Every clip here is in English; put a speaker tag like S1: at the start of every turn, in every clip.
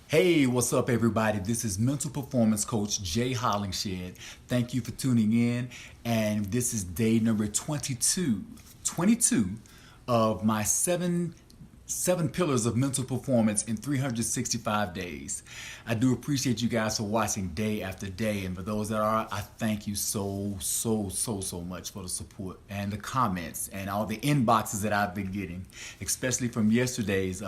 S1: Hey, what's up, everybody? This is Mental Performance Coach Jay Hollingshed. Thank you for tuning in. And this is day number 22 of my seven pillars of mental performance in 365 days. I do appreciate you guys for watching day after day, and for those that are, I thank you so much for the support and the comments and all the inboxes that I've been getting, especially from yesterday's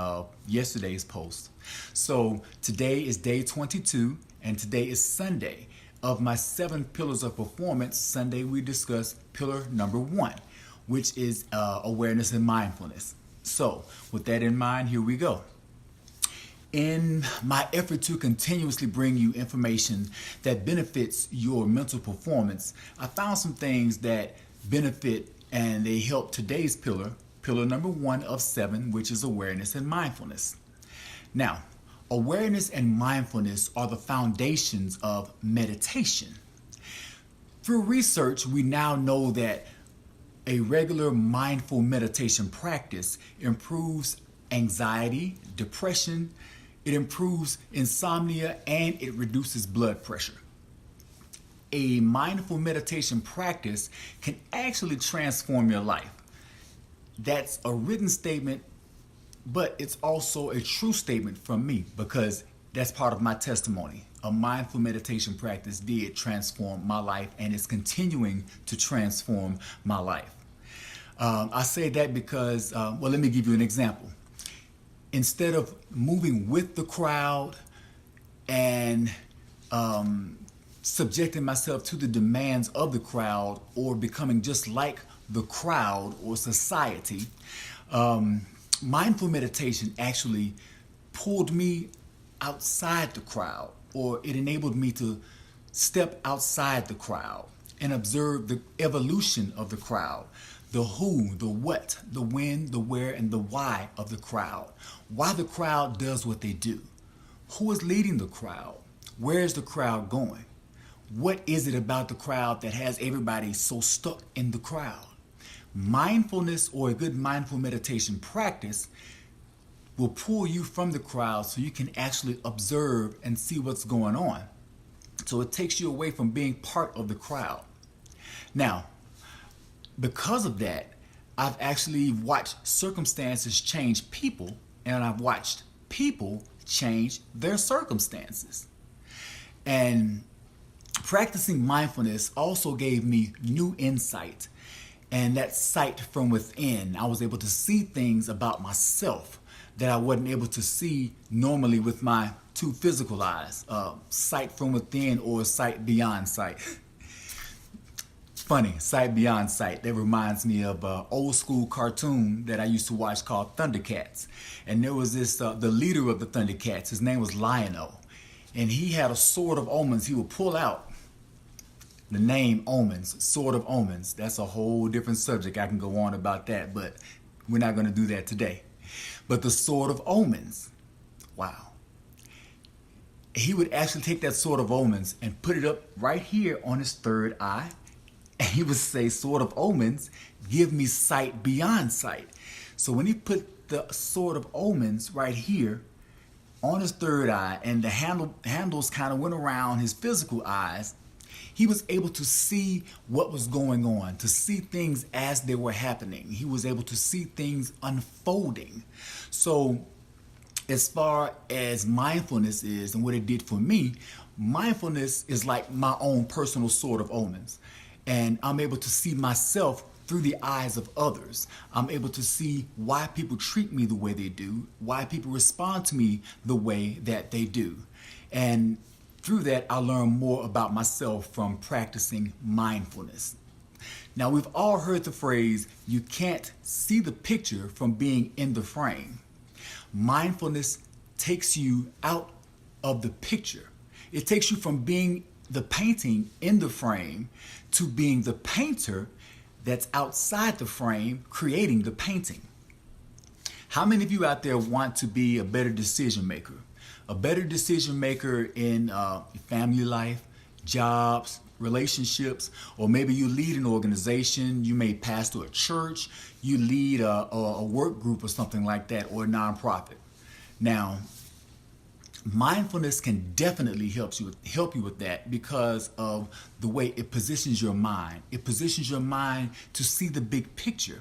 S1: post. So today is day 22, and today is Sunday of my 7 pillars of performance. Sunday we discuss pillar number 1, which is awareness and mindfulness. So, with that in mind, here we go. In my effort to continuously bring you information that benefits your mental performance, I found some things that benefit and they help today's pillar number 1 of 7, which is awareness and mindfulness. Now, awareness and mindfulness are the foundations of meditation. Through research, we now know that a regular mindful meditation practice improves anxiety, depression, it improves insomnia, and it reduces blood pressure. A mindful meditation practice can actually transform your life. That's a written statement, but it's also a true statement from me because that's part of my testimony. A mindful meditation practice did transform my life and is continuing to transform my life. I say that because, let me give you an example. Instead of moving with the crowd and subjecting myself to the demands of the crowd or becoming just like the crowd or society, mindful meditation actually pulled me outside the crowd, or it enabled me to step outside the crowd and observe the evolution of the crowd. The who, the what, the when, the where, and the why of the crowd. Why the crowd does what they do. Who is leading the crowd? Where is the crowd going? What is it about the crowd that has everybody so stuck in the crowd? Mindfulness, or a good mindful meditation practice, will pull you from the crowd so you can actually observe and see what's going on. So it takes you away from being part of the crowd. Now, because of that, I've actually watched circumstances change people, and I've watched people change their circumstances. And practicing mindfulness also gave me new insight, and that sight from within. I was able to see things about myself that I wasn't able to see normally with my 2 physical eyes, sight from within or sight beyond sight. Funny, sight beyond sight. That reminds me of an old school cartoon that I used to watch called Thundercats. And there was this, the leader of the Thundercats, his name was Lion-O. And he had a sword of omens he would pull out. The name omens, sword of omens. That's a whole different subject. I can go on about that, but we're not going to do that today. But the sword of omens, wow. He would actually take that sword of omens and put it up right here on his third eye. And he would say, sword of omens, give me sight beyond sight. So when he put the sword of omens right here on his third eye, and the handles kind of went around his physical eyes, he was able to see what was going on, to see things as they were happening. He was able to see things unfolding. So as far as mindfulness is and what it did for me, mindfulness is like my own personal sword of omens. And I'm able to see myself through the eyes of others. I'm able to see why people treat me the way they do, why people respond to me the way that they do. And through that, I learn more about myself from practicing mindfulness. Now, we've all heard the phrase, you can't see the picture from being in the frame. Mindfulness takes you out of the picture. It takes you from being the painting in the frame to being the painter that's outside the frame creating the painting. How many of you out there want to be a better decision maker? A better decision maker in family life, jobs, relationships, or maybe you lead an organization, you may pastor a church, you lead a work group or something like that, or a nonprofit. Now, Mindfulness can definitely help you with that because of the way it positions your mind. It positions your mind to see the big picture,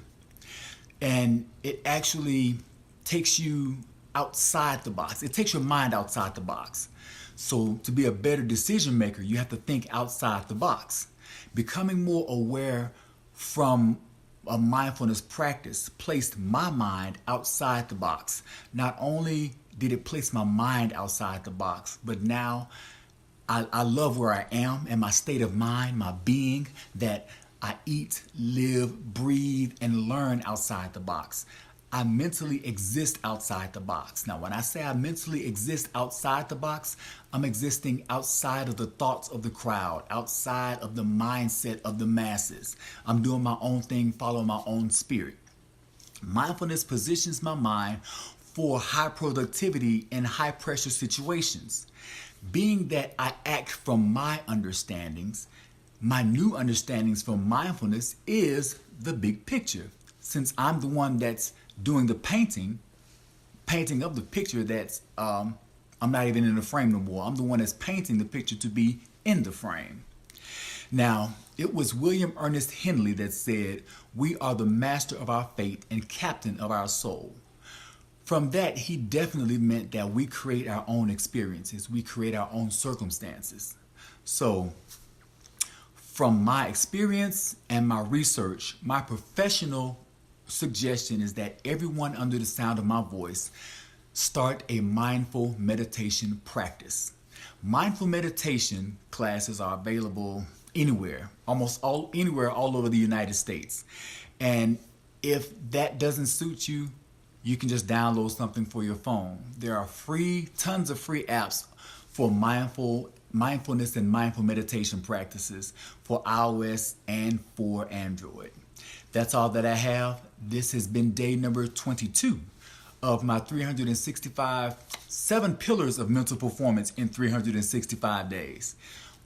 S1: and it actually takes you outside the box. It takes your mind outside the box. So to be a better decision maker, you have to think outside the box. Becoming more aware from a mindfulness practice placed my mind outside the box. Not only did it place my mind outside the box, but now I love where I am and my state of mind, my being, that I eat, live, breathe, and learn outside the box. I mentally exist outside the box. Now, when I say I mentally exist outside the box, I'm existing outside of the thoughts of the crowd, outside of the mindset of the masses. I'm doing my own thing, following my own spirit. Mindfulness positions my mind for high productivity in high pressure situations. Being that I act from my understandings, my new understandings from mindfulness is the big picture. Since I'm the one that's doing the painting of the picture that's, I'm not even in the frame no more. I'm the one that's painting the picture to be in the frame. Now, it was William Ernest Henley that said, "We are the master of our fate and captain of our soul." From that, he definitely meant that we create our own experiences. We create our own circumstances. So, from my experience and my research, my professional suggestion is that everyone under the sound of my voice start a mindful meditation practice. Mindful meditation classes are available anywhere, anywhere all over the United States. And if that doesn't suit you, you can just download something for your phone. There are tons of free apps for mindfulness and mindful meditation practices for iOS and for Android. That's all that I have. This has been day number 22 of my 7 pillars of mental performance in 365 days.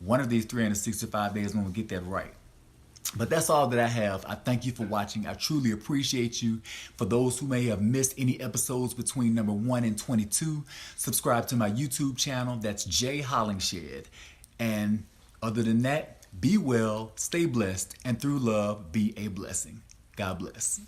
S1: One of these 365 days, I'm going to get that right. But that's all that I have. I thank you for watching. I truly appreciate you. For those who may have missed any episodes between number 1 and 22, subscribe to my YouTube channel. That's Jay Hollingshed. And other than that, be well, stay blessed, and through love, be a blessing. God bless.